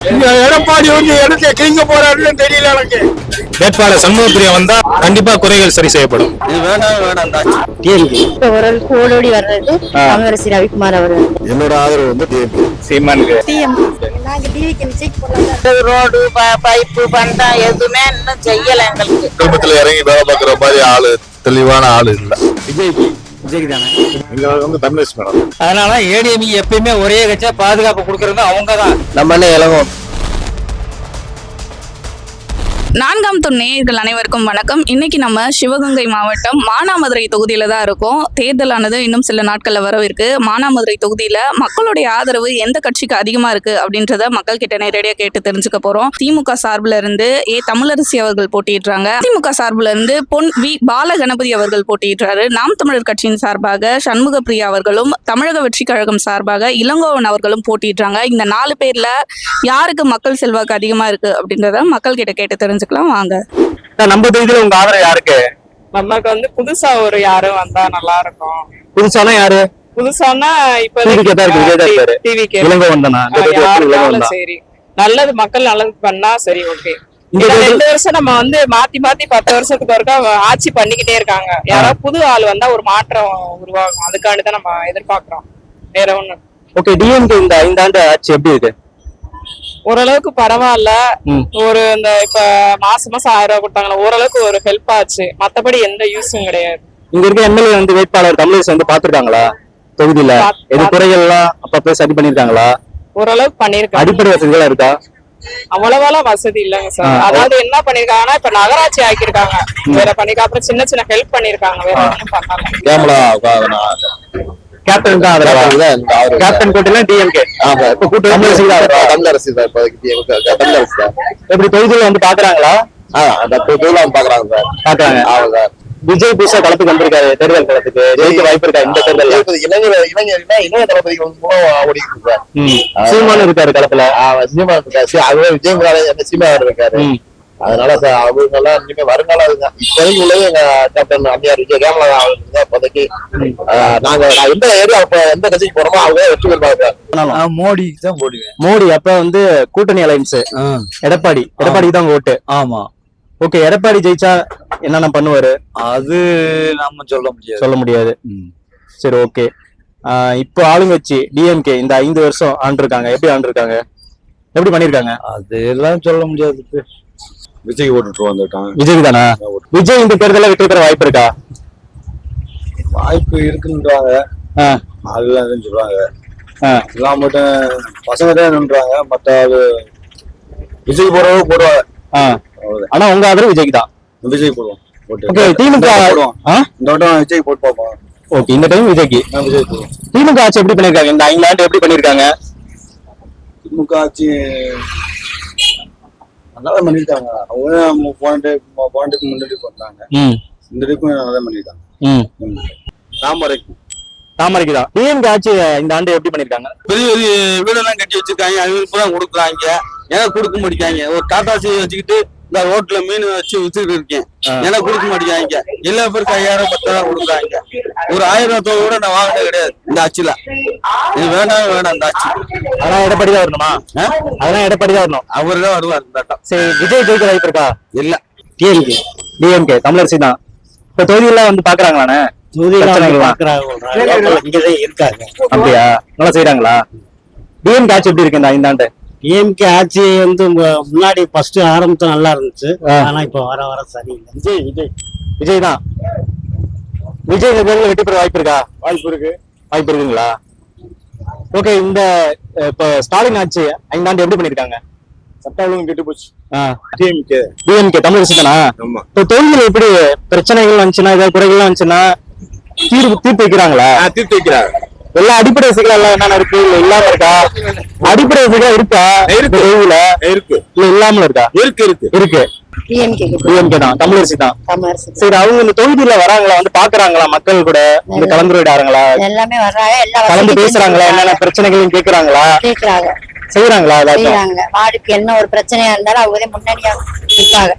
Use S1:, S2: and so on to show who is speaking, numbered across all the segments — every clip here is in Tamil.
S1: எடப்பாடி வந்து எடுத்து கிழிங்க போறாருன்னு தெரியல எனக்கு.
S2: வேட்பாளர் சண்முகப்பிரியா வந்தா கண்டிப்பா குறைகள் சரி செய்யப்படும்.
S3: இது வேண்டாம் தான்.
S4: ஒரு கோலோடி வர்றது தமிழரசி ரவிக்குமார் அவர்கள்.
S1: என்னோட ஆதரவு வந்து டிஎம்கே.
S2: சீமானுக்கு
S4: ரோடு பைப்பு பண்டம் எதுவுமே இன்னும் செய்யல எங்களுக்கு.
S1: குடும்பத்துல இறங்கி வேலை பார்க்குற மாதிரி ஆளு தெளிவான ஆளு இல்ல.
S3: விஜய்க்கு தானே.
S1: இங்க வந்து தமிழரசி மேடம்.
S3: அதனால ஏடிஎம் எப்பயுமே ஒரே கட்சியா பாதுகாப்பு கொடுக்கறது அவங்க தான்.
S1: நம்ம என்ன இளவோம்.
S5: நான்காம் துணை நேயர்கள் அனைவருக்கும் வணக்கம். இன்னைக்கு நம்ம சிவகங்கை மாவட்டம் மானாமதுரை தொகுதியில தான் இருக்கோம். தேர்தலானது இன்னும் சில நாட்கள்ல வரவிருக்கு. மானாமதுரை தொகுதியில மக்களுடைய ஆதரவு எந்த கட்சிக்கு அதிகமா இருக்கு அப்படின்றத மக்கள் கிட்ட நேரடியா கேட்டு தெரிஞ்சுக்க போறோம். திமுக சார்பில் இருந்து தமிழரசி அவர்கள் போட்டியிடுறாங்க. திமுக சார்பில் இருந்து பொன் வி பாலகணபதி அவர்கள் போட்டியிடுறாரு. நாம் தமிழர் கட்சியின் சார்பாக சண்முகப்பிரியா அவர்களும், தமிழக வெற்றி கழகம் சார்பாக இளங்கோவன் அவர்களும் போட்டியிடுறாங்க. இந்த 4 பேர்ல யாருக்கு மக்கள் செல்வாக்கு அதிகமா இருக்கு அப்படின்றத மக்கள் கிட்ட கேட்டு தெரிஞ்சுக்கலாம் வாங்க.
S2: நம்ம தொகுதியில உங்க ஆதரவு யாருக்கு?
S6: நமக்கு வந்து புதுசா ஒரு யாரும் வந்தா நல்லா இருக்கும்.
S2: புதுசானா யாரு?
S6: புதுசானா இப்ப சரி, நல்லது மக்கள் நல்லது பண்ணா சரி, ஓகே. இந்த 2 வருஷம் நம்ம வந்து மாத்தி 10 வருஷத்துக்கு ஒருக்கா ஆட்சி பண்ணிக்கிட்டே இருக்காங்க. யாராவது புது ஆள் வந்தா ஒரு மாற்றம் உருவாகும். அதுக்காண்டிதான் நம்ம எதிர்பார்க்கிறோம், வேற ஒண்ணு.
S2: ஓகே, டிஎம்கே இந்த 5 ஆண்டு ஆட்சி எப்படி இருக்கு?
S6: ஓரளவுக்கு பரவாயில்ல. ஒரு இந்த இப்ப மாசம் 1000 ரூபாய் கொடுத்தாங்களா, ஓரளவுக்கு ஒரு ஹெல்ப் ஆச்சு. மத்தபடி எந்த யூஸும் கிடையாது.
S2: இங்க இருக்க எம்எல்ஏ வந்து வேட்பாளர் தமிழரசி வந்து பாத்துருக்காங்களா? தொகுதியில எது குறைகள்லாம் அப்பப்ப சரி பண்ணிருக்காங்களா?
S6: ஓரளவுக்கு பண்ணிருக்காங்க.
S2: அடிப்படை வசதிகளா இருக்கா?
S6: அவ்வளவாலாம் வசதி இல்லைங்க சார். அதாவது என்ன பண்ணிருக்காங்கன்னா, இப்ப நகராட்சி ஆக்கிருக்காங்க, வேற பண்ணிருக்காங்க. அப்புறம் சின்ன ஹெல்ப் பண்ணிருக்காங்க, வேற ஒன்றும் பண்ணல.
S2: கேப்டன் தான் ஆதரவு. கேப்டன் கூட்டல டிஎம்கே. ஆமா, இப்ப கூட்டணி தமிழரசி தான். எப்படி தொகுதியில வந்து பாக்குறாங்களா?
S1: தொகுதியில பாக்குறாங்க சார்.
S2: பாக்குறாங்க. ஆமா சார். விஜய் புதுசா களத்துக்கு வந்திருக்காரு. தேர்தல் களத்துக்கு ஜெயிக்க வாய்ப்பு இருக்கா இந்த தேர்தல்?
S1: இளைஞர் தளபதி ஓடிட்டு சார்.
S2: சீமான் இருக்காரு களத்துல.
S1: சீமான் இருக்காரு. அதுவே விஜய் சீமான் இருக்காரு. அதனால சார் அவங்க எல்லாம் இனிமே வருங்காலம் இப்போதைக்கு உள்ளது எங்க கேப்டன் அம்மையார் விஜய் கேமரா அவருக்கு இப்போதைக்கு நாங்க எந்த ஏரியா எந்த கட்சிக்கு போறோமோ அவங்க வெற்றி பெறுவாங்க.
S3: மோடிக்கு தான் போடுவேன்.
S2: மோடி அப்ப வந்து கூட்டணி அலைன்ஸ் எடப்பாடிக்கு தான் ஓட்டு.
S3: ஆமா.
S2: ஓகே, எடப்பாடி ஜெயிச்சா என்னென்ன பண்ணுவாரு?
S3: அது நம்ம சொல்ல முடியாது.
S2: சரி, ஓகே. இப்போ ஆளுங்கட்சி டிஎம்கே இந்த 5 வருஷம் ஆண்டிருக்காங்க. எப்படி ஆண்டிருக்காங்க? எப்படி பண்ணிருக்காங்க?
S3: அது எல்லாம் சொல்ல முடியாது.
S1: விஜய் ஓட்டு வந்துட்டான்.
S2: விஜய் தானா? விஜய் இந்த தேர்தலில் வெற்றி பெற வாய்ப்பு இருக்கா?
S1: வாய்ப்பு இருக்குன்றாங்க. அதுதான் சொல்றாங்க. எல்லாம் மட்டும் பசங்க தான் நின்றாங்க. மற்ற விஜய் போடுறவங்க போடுவாங்க.
S2: ஆனா உங்க ஆதரவு விஜய்க்கு தான்.
S1: விஜய் போடுவோம்.
S2: ஓகே, திமுக
S1: போடுவோம். இந்த வட்டம் விஜய் போட்டு பார்ப்போம்.
S2: ஓகே, இந்த டைம் விஜய்க்கு.
S1: விஜய் போடுவோம்.
S2: திமுக ஆட்சி எப்படி பண்ணிருக்காங்க? இந்த 5 ஆண்டு எப்படி பண்ணிருக்காங்க?
S1: திமுக ஆட்சி நல்லா பண்ணிருக்காங்க. அவங்க போனதுக்கு முன்னாடி பண்ணாங்க. இந்த டைப்பும் நல்லா பண்ணிருக்காங்க.
S2: தாமரைக்கு தான். டிஎம்கே ஆட்சி இந்த ஆண்டு எப்படி பண்ணிருக்காங்க?
S3: பெரிய பெரிய வீடெல்லாம் கட்டி வச்சிருக்காங்க. அவங்களுக்கு தான் கொடுக்குறாங்க. எனக்கு கொடுக்க மாட்டேங்காங்க. ஒரு டாட்டாசி வச்சுக்கிட்டு இந்த ரோட்ல மீன் வச்சு வித்துக்கிட்டு இருக்கேன். எனக்கு கொடுக்க மாட்டேங்காங்க. எல்லா பேருக்கு 5000 10,000 கொடுக்குறாங்க. ஒரு 1000 கூட நான் வாங்கினது கிடையாது இந்த ஆட்சியில. இது வேண்டாம் இந்த ஆட்சி.
S2: அதெல்லாம் எடப்பாடி தான் வரணுமா? அதெல்லாம் எடப்பாடி தான் வரணும்.
S3: அவரு தான் வருவார் இந்த ஆட்டம்.
S2: சரி, விஜய் ஜெயிக்க வாய்ப்பு இருக்கா?
S3: இல்ல,
S2: டிஎம்கே தமிழரசி தான். இப்ப தொகுதியெல்லாம் வந்து பாக்குறாங்களாண்ணே? அப்படியா? நல்லா செய்யறாங்களா? டிஎம்கே ஆட்சி எப்படி இருக்கு இந்த 5 ஆண்டு?
S7: டிஎம்கே ஆட்சி வந்து முன்னாடி ஃபர்ஸ்ட் ஆரம்பத்துல நல்லா இருந்துச்சு. ஆனா இப்ப வர சரியில்லை.
S2: விஜய் தான். விஜய் இந்த தேர்தலில் வெற்றி பெற வாய்ப்பு இருக்கா? வாய்ப்பு இருக்குங்களா? ஓகே, இந்த இப்ப ஸ்டாலின் ஆட்சி 5 ஆண்டு எப்படி பண்ணிருக்காங்க?
S1: சட்ட ஒழுங்கு கெட்டு போச்சு.
S2: டிஎம்கே தமிழரசி தானா? இப்ப தொகுதியில் எப்படி பிரச்சனைகள் வந்துச்சுன்னா, ஏதாவது குறைகள் வந்துச்சுன்னா தீர்ப்பு வைக்கிறாங்களா?
S1: தீர்த்து வைக்கிறாங்க.
S2: எல்லா அடிப்படை வசதிகள் எல்லாம் என்னென்ன இருக்கு? இல்ல இல்லாம இருக்கா? அடிப்படை வசதிகள் இருக்கா? இருக்கு இல்ல இல்லாம இருக்கா? இருக்கு. டிஎம்கே தான் தமிழரசி தான். சரி, அவங்க இந்த தொகுதியில வராங்களா? வந்து பாக்குறாங்களா? மக்கள் கூட இந்த கலந்துரையாடுறாங்களா?
S4: எல்லாமே வர்றாங்க.
S2: கலந்து பேசுறாங்களா? என்னென்ன பிரச்சனைகளையும் கேக்குறாங்களா? செய்யறாங்களா?
S4: வார்டுக்கு என்ன ஒரு பிரச்சனையா இருந்தாலும் அவங்க முன்னாடியா நிற்பாங்க.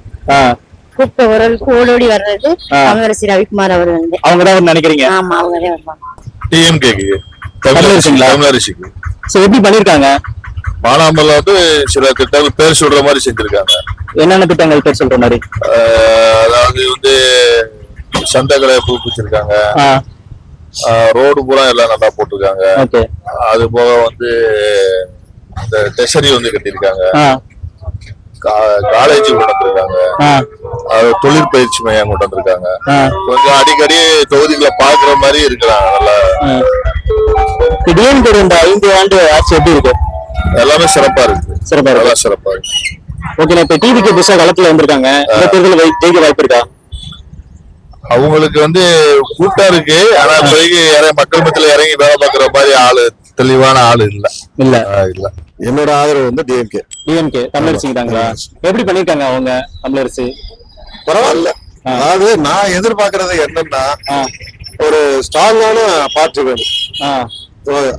S4: கூப்பிட்ட ஒரு கோலோடி வர்றது தமிழரசி ரவிக்குமார் அவர்கள்.
S2: அவங்கதான் நினைக்கிறீங்க?
S4: ஆமா, அவங்கதான் வருவாங்க.
S1: டிஎம்கேக்கு
S2: தமிழரசிக்கு.
S1: தமிழரசிக்கு
S2: சோ எப்படி பண்ணிருக்காங்க?
S8: மானாமல்ல வந்து சில திட்டங்கள் பேர் சொல்ற மாதிரி செஞ்சிருக்காங்க.
S2: என்னென்ன திட்டங்கள் பேர் சொல்ற மாதிரி?
S8: அதாவது வந்து சந்தகளை புதுப்பிச்சிருக்காங்க, ரோடு பூரா எல்லாம் நல்லா போட்டிருக்காங்க. அது போக வந்து இந்த டெசரி வந்து கட்டியிருக்காங்க, காலேஜ் கொண்டு வந்திருக்காங்க, தொழிற்பயிற்சி மையம் கொண்டு வந்திருக்காங்க. கொஞ்சம் அடிக்கடி தொகுதிகளை பாக்குற மாதிரி இருக்கிறாங்க. நல்லா
S2: திடீர்னு இந்த 5 ஆண்டு ஆட்சி எப்படி இருக்கு?
S8: எல்லாமே சிறப்பா இருக்கு. சிறப்பா இருக்கு.
S2: ஓகே, இப்ப டிவிக்கு புதுசா களத்துல வந்திருக்காங்க. இந்த தேர்தல் ஜெயிக்க வாய்ப்பு இருக்கா?
S8: அவங்களுக்கு வந்து கூட்டா இருக்கு. ஆனா மக்கள் மத்தியில இறங்கி வேலை பார்க்கிற மாதிரி ஆளு, தெளிவான ஆளு இல்ல.
S1: என்னோட ஆதரவு வந்து
S2: டிஎம்கே தமிழரசி தாங்களா? எப்படி பண்ணிருக்காங்க அவங்க தமிழரசி?
S1: பரவாயில்ல. அதாவது நான் எதிர்பார்க்கறது என்னன்னா, ஒரு ஸ்ட்ராங்கான பார்ட்டி வேணும்.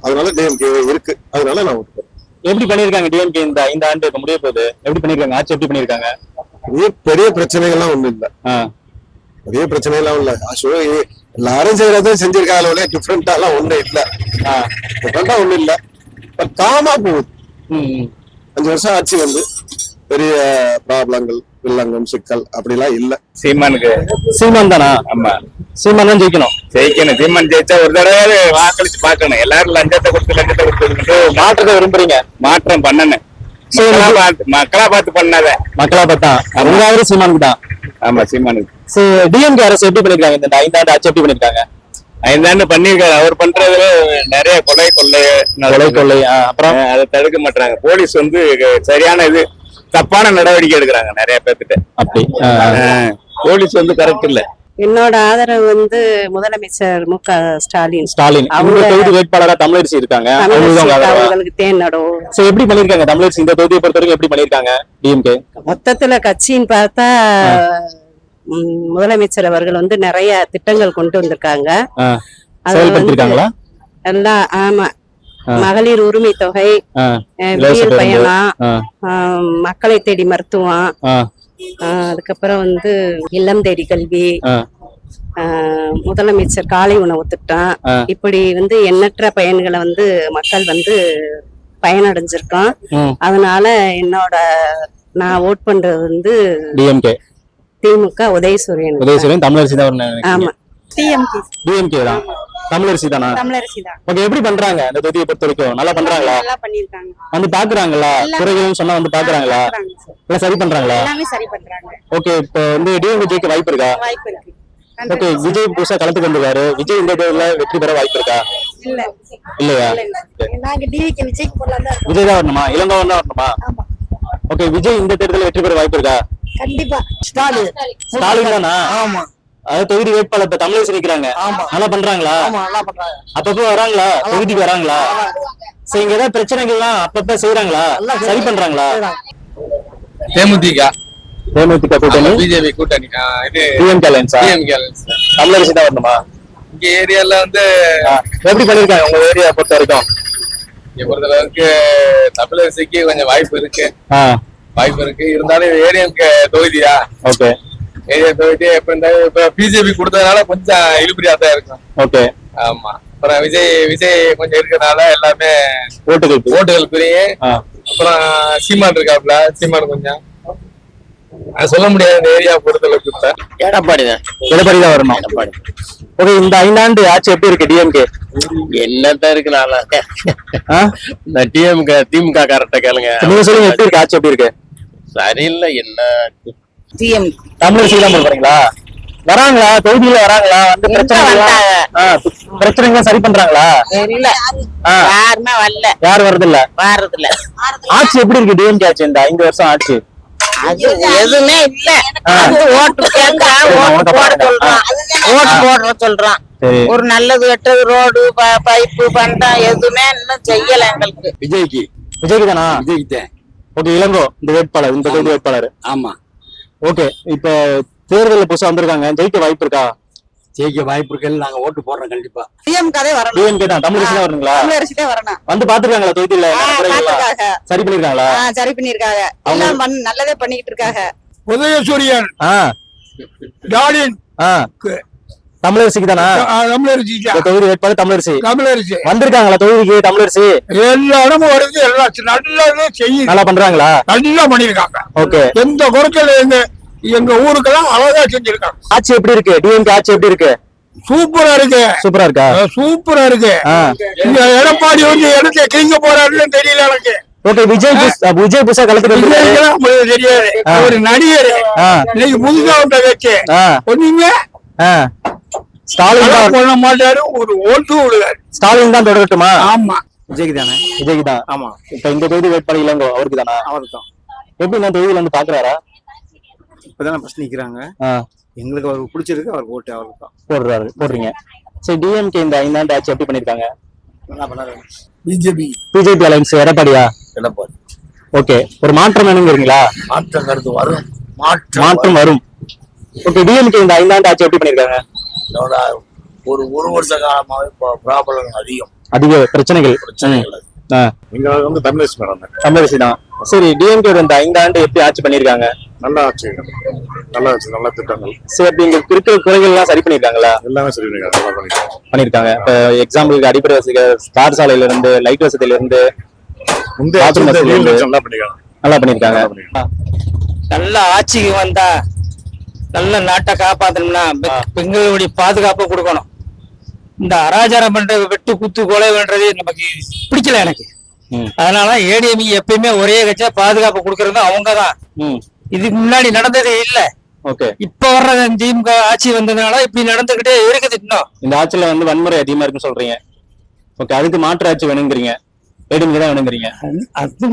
S1: அதனால டிஎம்கே இருக்கு. அதனால நான்
S2: எப்படி பண்ணிருக்காங்க டிஎம்கே இந்த 5 ஆண்டு இப்ப முடிய போகுது? எப்படி பண்ணிருக்காங்க? ஆட்சி எப்படி பண்ணிருக்காங்க?
S1: பெரிய பிரச்சனைகள்லாம் ஒண்ணும் இல்ல. பெரிய பிரச்சனை எல்லாம் இல்ல. எல்லாரும் செய்யறதும் செஞ்சிருக்காங்க. டிஃப்ரெண்டா எல்லாம் ஒண்ணும் இல்ல. டிஃப்ரெண்டா ஒண்ணும் இல்ல. காமா போகுது. 5 வருஷம் ஆட்சி வந்து பெரிய ப்ராப்ளங்கள், வில்லங்கம், சிக்கல் அப்படிலாம் இல்ல.
S2: சீமான் தானா? ஆமா, சீமான் தான் ஜெயிக்கணும்.
S9: சீமான் ஜெயிச்சா ஒரு தடவை வாக்களிச்சு பாக்கணும். எல்லாரும் லஞ்சத்தை கொடுத்து
S2: மாற்றத்தை விரும்புறீங்க?
S9: மாற்றம் பண்ணணும். மக்களா பார்த்து பண்ணாத.
S2: மக்களா பார்த்தா உங்க சீமானுக்கு தான்.
S9: ஆமா, சீமானுக்கு.
S2: டிஎம்கே அரசு எப்படி பண்ணிருக்காங்க? இந்த 5 ஆண்டு ஆட்சி எப்படி பண்ணிருக்காங்க?
S9: 5 ஆண்டு பண்ணிருக்காரு. அவர் பண்றதுல நிறைய கொலை கொள்ளை
S2: அப்புறம்
S9: அதை தடுக்க மாட்டாங்க. போலீஸ் வந்து சரியான தப்பான நடவடிக்கை எடுக்கிறாங்க நிறைய பேர்கிட்ட.
S2: அப்படி
S9: போலீஸ் வந்து கரெக்ட் இல்ல.
S10: என்னோட ஆதரவு வந்து முதலமைச்சர் மு.க. ஸ்டாலின்.
S2: அவங்க தொகுதி வேட்பாளரா தமிழரசி இருக்காங்க.
S10: அவங்களுக்கு தேனடோ.
S2: எப்படி பண்ணிருக்காங்க தமிழரசி இந்த தொகுதியை பொறுத்த வரைக்கும்? எப்படி பண்ணிருக்காங்க டிஎம்கே?
S10: மொத்தத்துல கட்சின்னு பார்த்தா முதலமைச்சர் அவர்கள் வந்து நிறைய திட்டங்கள் கொண்டு வந்திருக்காங்க. எல்லாம் ஆமா, மகளிர் உரிமை தொகை, வீர் பயணம், மக்களை தேடி மருத்துவம், அதுக்கப்புறம் வந்து இல்லம் தேடி கல்வி, முதலமைச்சர் காலை உணவு திட்டம், இப்படி வந்து எண்ணற்ற பயன்களை வந்து மக்கள் வந்து பயனடைஞ்சிருக்கோம். அதனால நான் ஓட் பண்றது வந்து
S2: டிஎம்கே,
S10: திமுக, உதயசூரியன்
S2: தமிழரசி தான்.
S10: ஆமா,
S2: டிஎம்கே தான். தமிழரசி தானா?
S10: தமிழரசி தான்.
S2: ஓகே, எப்படி பண்றாங்க இந்த தொகுதியை பொறுத்த வரைக்கும்? நல்லா பண்றாங்களா?
S10: நல்லா பண்ணிருக்காங்க.
S2: வந்து பாக்குறாங்களா? குறைகள் சொன்னா வந்து பாக்குறாங்களா? இல்ல சரி பண்றாங்களா?
S10: எல்லாமே சரி பண்றாங்க.
S2: ஓகே, இப்போ வந்து டிஎம்கே ஜெயிக்க வாய்ப்பு இருக்கா?
S10: வாய்ப்பு இருக்கு.
S2: ஓகே, விஜய் புதுசா களத்துக்கு வந்திருக்காரு. விஜய் இந்த தேர்தல்ல வெற்றி பெற வாய்ப்பு இருக்கா? இல்லையா?
S10: நாங்க டிவிக்கு
S2: விஜய் தான் வரணுமா? இளங்கோவன் தான் வரணுமா? ஓகே, விஜய் இந்த தேர்தலில் வெற்றி பெற வாய்ப்பு இருக்கா?
S10: கண்டிப்பா.
S2: ஸ்டாலின் தானா? ஆமா. அதாவது தொகுதி வேட்பாளர் இப்ப தமிழரசி நிக்கிறாங்க. நல்லா பண்றாங்களா? அப்பப்ப வராங்களா? தொகுதிக்கு வராங்களா? சரி, இங்க ஏதாவது பிரச்சனைகள்லாம் அப்பப்ப செய்யறாங்களா? சரி பண்றாங்களா?
S3: தேமுதிக
S2: கூட்டணி,
S3: பிஜேபி கூட்டணி,
S2: தமிழரசி தான் வரணுமா?
S3: இங்க ஏரியால வந்து
S2: எப்படி பண்ணிருக்காங்க உங்க ஏரியா பொறுத்த வரைக்கும்?
S3: இங்க பொறுத்தளவுக்கு தமிழரசிக்கு கொஞ்சம் வாய்ப்பு இருக்கு. இருந்தாலும் ஏரியாவுக்கு தொகுதியா?
S2: ஓகே,
S3: ஏரியா தொகுதி எப்ப இருந்தாலும் இப்ப பிஜேபி கொடுத்ததுனால கொஞ்சம் இழுபறியா தான் இருக்கும்.
S2: ஓகே,
S3: ஆமா. அப்புறம் விஜய் கொஞ்சம் இருக்கிறதுனால எல்லாமே ஓட்டுகள் புரிய. அப்புறம் சீமான் இருக்காப்ல, சீமான் கொஞ்சம் சொல்ல முடியாது இந்த ஏரியா பொறுத்தளவுக்கு.
S2: எடப்பாடி தான் வரணும். ஓகே, இந்த 5 ஆண்டு ஆட்சி எப்படி இருக்கு டிஎம்கே?
S1: என்னதான் இருக்கு, நல்லா இந்த திமுக காரட்ட கேளுங்க.
S2: நீங்க சொல்லுங்க, எப்படி இருக்கு ஆட்சி? எப்படி இருக்கு?
S1: சரியில்லை. என்ன
S2: தமிழரசி தான் போறீங்களா? வராங்களா? தொகுதியில வராங்களா? வந்து பிரச்சனைகள் சரி பண்றாங்களா?
S10: யாருமே வரல.
S2: யாரும் வரதில்ல. ஆட்சி எப்படி இருக்கு டிஎம்கே ஆட்சி இந்த 5 வருஷம் ஆட்சி?
S10: எதுவுமே இல்ல. ஓட்டு கேட்டா ஓட்டு போட சொல்றான். ஒரு நல்லது கெட்டது ரோடு பைப்பு பண்றான், எதுவுமே இன்னும் செய்யல எங்களுக்கு.
S2: விஜய்க்கு தானா?
S9: விஜய்க்கு.
S2: ஓகே, இளங்கோ இந்த வேட்பாளர், இந்த தொகுதி வேட்பாளர்.
S9: ஆமா.
S2: ஓகே, இப்ப தேர்தலில் புதுசா வந்திருக்காங்க. ஜெயிக்க வாய்ப்பு இருக்கா?
S9: ஜெயிக்க வாய்ப்பு இருக்கு. நாங்க ஓட்டு போடுறோம் கண்டிப்பா.
S2: டிஎம்கே தான். தமிழரசி தான் வரணுங்களா?
S10: தமிழரசி தான் வரணும்.
S2: வந்து பாத்துருக்காங்களா தொகுதியில? சரி பண்ணிருக்காங்களா?
S10: சரி பண்ணிருக்காங்க. நல்லதே பண்ணிக்கிட்டு இருக்காங்க.
S9: உதயசூரியன், ஸ்டாலின்
S2: தமிழரசிக்கு தானா?
S11: தமிழரசி
S2: இந்த தொகுதி வேட்பாளர் தமிழரசி.
S11: தமிழரசி
S2: வந்திருக்காங்களா தொகுதிக்கு தமிழரசி?
S11: எல்லா இடமும் வருது, எல்லாம் நல்லா செய்யுது,
S2: நல்லா பண்றாங்களா?
S11: நல்லா பண்ணிருக்காங்க.
S2: ஓகே.
S11: எந்த குறைச்சல எங்க ஊருக்கெல்லாம் அழகா செஞ்சிருக்காங்க.
S2: ஆட்சி எப்படி இருக்கு? டிஎம்கே ஆட்சி எப்படி இருக்கு?
S11: சூப்பரா இருக்கு.
S2: சூப்பரா இருக்கா?
S11: சூப்பரா இருக்கு. இந்த எடப்பாடி இடத்தை கிழிக்க போறாருன்னு தெரியல எனக்கு.
S2: ஓகே. விஜய் புதுசா களத்துக்கு
S11: தெரியாது. ஒரு நடிகர் இன்னைக்கு புதுசா வந்த வச்சு ஒண்ணுமே
S2: ஸ்டாலின்
S11: பண்ண மாட்டாரு. ஒரு ஓட்டு விடுவாரு.
S2: ஸ்டாலின் தான் தொடரட்டுமா?
S11: ஆமா,
S2: விஜய்க்கு தானே? விஜய்க்கு தான். ஆமா. இப்ப இந்த தொகுதி வேட்பாளர் இளங்கோ அவருக்கு தானா?
S7: அவருக்கு தான்.
S2: எப்படி நான் தொகுதியில வந்து பாக்குறாரா?
S7: இப்பதான் ஃபர்ஸ்ட் நிக்கிறாங்க. எங்களுக்கு அவருக்கு பிடிச்சிருக்கு, அவருக்கு ஓட்டு அவருக்கு தான்
S2: போடுறீங்க. சரி, டிஎம்கே இந்த 5 ஆண்டு ஆட்சி எப்படி பண்ணிருக்காங்க?
S7: நல்லா பண்ணாரு.
S11: பிஜேபி
S2: அலைன்ஸ் எடப்பாடியா?
S1: எடப்பாடி.
S2: ஓகே. ஒரு மாற்றம் வேணுங்கிறீங்களா?
S1: மாற்றம் கருத்து வரும்.
S2: மாற்றம் வரும். ஓகே. டிஎம்கே இந்த 5 ஆண்டு ஆட்சி எப்படி பண்ணிருக்காங்க?
S1: ஒரு வருஷ காலமாவே ப்ராப்ளம் அதிக
S2: பிரச்சனைகள்.
S8: இங்க வந்து தமிழரசி மேடம்.
S2: தமிழரசி தான். சரி, டிஎம்கே இந்த 5 ஆண்டு எப்படி ஆட்சி பண்ணிருக்காங்க?
S8: நல்லா ஆட்சி, நல்ல திட்டங்கள்.
S2: சரி, அப்படி இங்க இருக்கிற குறைகள் எல்லாம் சரி பண்ணிருக்காங்களா?
S8: எல்லாமே சரி
S2: பண்ணிருக்காங்க. இப்ப எக்ஸாம்பிளுக்கு அடிப்படை வசதிகள், தார் சாலையில இருந்து, லைட் வசதியில இருந்து, நல்லா பண்ணிருக்காங்க.
S7: நல்ல ஆட்சிக்கு வந்தா நல்ல நாட்டை காப்பாத்தணும்னா பெண்களுடைய பாதுகாப்பு கொடுக்கணும். இந்த அராஜாரம் பண்றது, வெட்டு குத்து கொலை பண்றது நமக்கு பிடிக்கல எனக்கு. அதனால ஏடிஎம் எப்பயுமே ஒரே கட்சியா பாதுகாப்பு கொடுக்கறது அவங்கதான். இதுக்கு முன்னாடி நடந்ததே இல்ல.
S2: ஓகே.
S7: இப்ப வர்ற திமுக ஆட்சி வந்ததுனால இப்படி நடந்துகிட்டே இருக்குது. இன்னும்
S2: இந்த ஆட்சியில வந்து வன்முறை அதிகமா இருக்குன்னு சொல்றீங்க. ஓகே. அதுக்கு மாற்று ஆட்சி வேணுங்கிறீங்க. ஏடிஎம்கே தான் வேணுங்கிறீங்க.
S7: அது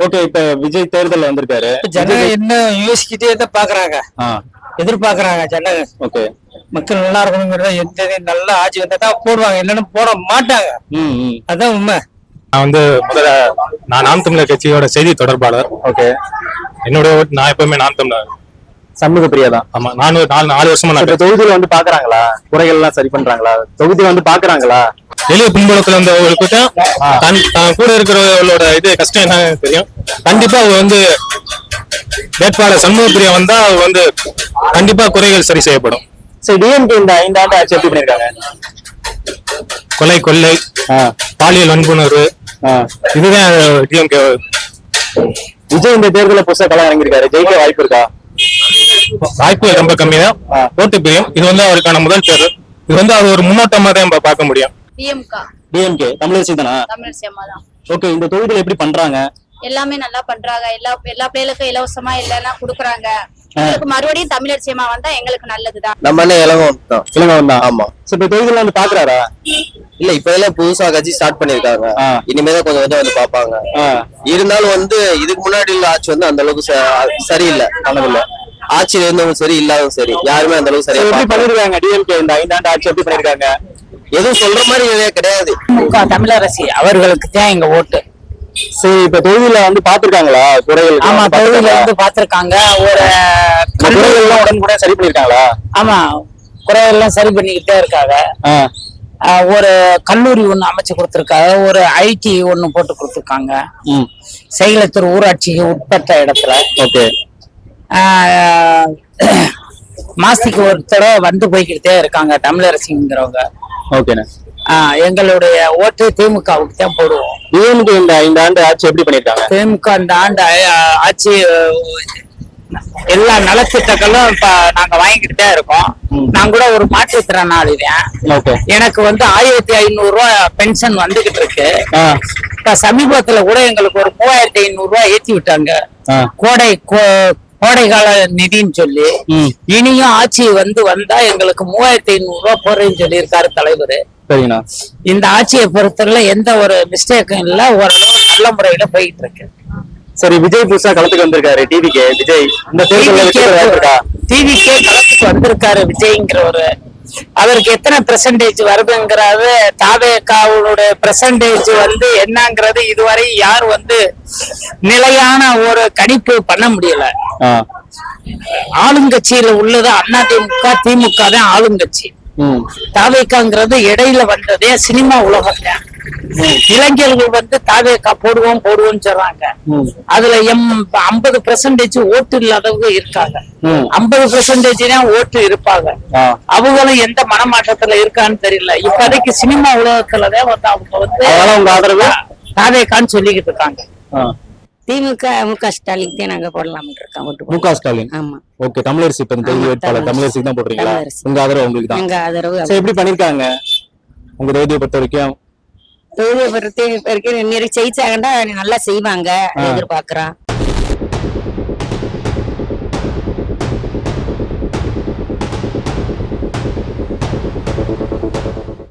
S2: ஓகே. இப்ப விஜய் தேர்தல் வந்திருக்காரு.
S7: ஜனங்க என்ன யோசிக்கிட்டே தான் பாக்குறாங்க, எதிர்பார்க்கறாங்க ஜனங்க.
S2: ஓகே.
S7: மக்கள் நல்லா இருக்கணுங்கிறத எந்த நல்ல ஆட்சி வந்தா தான் போடுவாங்க, இல்லைன்னு போட மாட்டாங்க. அதான் உண்மை.
S12: நான் வந்து முதல்ல நாம் தமிழர் கட்சியோட செய்தி தொடர்பாளர்.
S2: ஓகே.
S12: என்னோட நான் எப்பவுமே நாம் தமிழர்
S2: சமூக பிரியா தான்.
S12: ஆமா, நான் 4 வருஷமா நான்
S2: தொகுதியில வந்து பாக்குறாங்களா? குறைகள் எல்லாம் சரி பண்றாங்களா? தொகுதி வந்து பாக்குறாங்களா?
S12: எளிய பின்புலத்துல இருந்தவங்களுக்கு தான் கூட இருக்கிறவங்களோட இது கஷ்டம் என்ன தெரியும். கண்டிப்பா அவங்க வந்து வேட்பாளர் சண்முக பிரியா வந்தா அவங்க வந்து கண்டிப்பா குறைகள் சரி செய்யப்படும்.
S2: சரி, டிஎம்கே இந்த 5 ஆண்டு ஆட்சி எப்படி பண்ணிருக்காங்க?
S12: கொள்ளை, பாலியல் வன்புணர்வு, இதுதான் டிஎம்கே.
S2: விஜய் இந்த தேர்தலில் புதுசா களம் இறங்கியிருக்காரு. ஜெயிக்க வாய்ப்பு இருக்கா?
S12: வாய்ப்பு ரொம்ப கம்மி தான். ஓட்டு பிரியும். இது வந்து அவருக்கான முதல் தேர்தல். இது வந்து அது ஒரு முன்னோட்டமா தான் பார்க்க முடியும்.
S2: டிஎம்கே தமிழரசி தானா?
S4: தமிழரசி அம்மா தான்.
S2: ஓகே. இந்த தொகுதியில எப்படி பண்றாங்க?
S4: எல்லாமே நல்லா பண்றாங்க. எல்லா பிள்ளைகளுக்கும் இலவசமா எல்லாம் குடுக்குறாங்க. எங்களுக்கு மறுபடியும் தமிழரசி அம்மா வந்தா எங்களுக்கு நல்லதுதான்.
S1: நம்ம என்ன இளங்கோவன் தான். ஆமா.
S2: இப்ப தொகுதியில வந்து பாக்குறாரா?
S1: இல்ல, இப்ப எல்லாம் புதுசா கட்சி ஸ்டார்ட் பண்ணிருக்காங்க. இனிமேதான் கொஞ்சம் வந்து பாப்பாங்க. இருந்தாலும் வந்து இதுக்கு முன்னாடி உள்ள ஆட்சி வந்து அந்த அளவுக்கு சரியில்லை. ஆட்சியில இருந்தவங்க சரி, இல்லாதவங்க சரி, யாருமே அந்த அளவுக்கு சரியா
S2: பண்ணிருக்காங்க. டிஎம்கே இந்த 5 ஆண்டு ஆட்சி எப்படி பண்ணிருக்காங்க?
S1: எதுவும் சொல்ற மாதிரி கிடையாது.
S7: தமிழரசி அவர்களுக்கு தான் எங்க ஓட்டு.
S2: சரி, இப்ப தொகுதியில வந்து பாத்துருக்காங்களா குறைகள்?
S7: ஆமா, தொகுதியில வந்து பாத்துருக்காங்க. ஒரு
S2: குறைகள் எல்லாம் உடனுக்குடன் சரி பண்ணிருக்காங்களா?
S7: ஆமா, குறைகள் எல்லாம் சரி பண்ணிக்கிட்டே இருக்காங்க. ஒரு கல்லூரி ஒண்ணு அமைச்சு கொடுத்திருக்காங்க. ஒரு ஐடி ஒண்ணு போட்டு கொடுத்திருக்காங்க சேலத்தூர் ஊராட்சிக்கு உட்பட்ட இடத்துல.
S2: ஓகே.
S7: மாசத்துக்கு ஒரு தடவை வந்து போய்கிட்டே இருக்காங்க தமிழரசிங்கிறவங்க.
S2: ஓகேண்ணா.
S7: எங்களுடைய ஓட்டு திமுகவுக்கு தான் போடுவோம்.
S2: டிஎம்கே இந்த 5 ஆண்டு ஆட்சி எப்படி பண்ணிருக்காங்க?
S7: திமுக இந்த ஆண்டு ஆட்சி எல்லா நலத்திட்டங்களும் இப்ப நாங்க வாங்கிட்டு தான் இருக்கோம். நான் கூட ஒரு மாற்றுத்திறனாளி தான். எனக்கு வந்து 1500 ரூபாய் பென்ஷன் வந்துகிட்டு இருக்கு. இப்ப சமீபத்துல கூட எங்களுக்கு ஒரு 3500 ரூபாய் ஏற்றி விட்டாங்க, கோடைகால நிதின்னு சொல்லி. இனியும் ஆட்சி வந்தா எங்களுக்கு 3500 ரூபாய் போறேன்னு சொல்லி இருக்காரு தலைவர்.
S2: சரிங்களா.
S7: இந்த ஆட்சியை பொறுத்தவரை எந்த ஒரு மிஸ்டேக்கும் இல்ல, ஓரளவு நல்ல முறையில போயிட்டு இருக்கு.
S2: சரி, விஜய் புதுசா களத்துக்கு வந்திருக்காரு. டிவிகே விஜய் இந்த
S7: டிவிகே களத்துக்கு வந்திருக்காரு. விஜய்ங்கிற ஒரு அவருக்கு எத்தனை பெர்சன்டேஜ் வருதுங்கிறது, தாவேக்காவுடைய பெர்சன்டேஜ் வந்து என்னங்கிறது இதுவரை யார் வந்து நிலையான ஒரு கணிப்பு பண்ண முடியல. ஆளுங்கட்சியில உள்ளது அதிமுக, திமுக தான் ஆளுங்கட்சி. தாவேக்காங்கிறது இடையில வந்ததே சினிமா உலகம். இளைஞர்கள் வந்து தாவேக்கா போடுவோம்னு சொல்றாங்க. அதுல 50% ஓட்டு இல்லாதவங்க இருக்காங்க. 50% தான் ஓட்டு இருப்பாங்க. அவங்களும் எந்த மனமாற்றத்துல இருக்கான்னு தெரியல. இப்போதைக்கு சினிமா உலகத்துலதான் வந்து அவங்க வந்து
S2: உங்க ஆதரவு
S7: தாவேக்கான்னு சொல்லிக்கிட்டு இருக்காங்க.
S4: திமுக முக ஸ்டாலின் தான் நாங்க போடலாம் இருக்கோம்.
S2: முக ஸ்டாலின்.
S4: ஆமா.
S2: ஓகே, தமிழரசி இப்ப தொகுதி வேட்பாளர் தமிழரசி தான் போடுறீங்களா? உங்க ஆதரவு உங்களுக்கு தான்.
S4: எங்க ஆதரவு.
S2: சரி, எப்படி பண்ணிருக்காங்க உங்க தொகுதியை பொறுத்த வரைக்கும்?
S4: தொகுதியை பொறுத்த வரைக்கும் ஜெயிச்சாங்கன்னா நல்லா செய்வாங்க எதிர்பார்க்கிறோம்.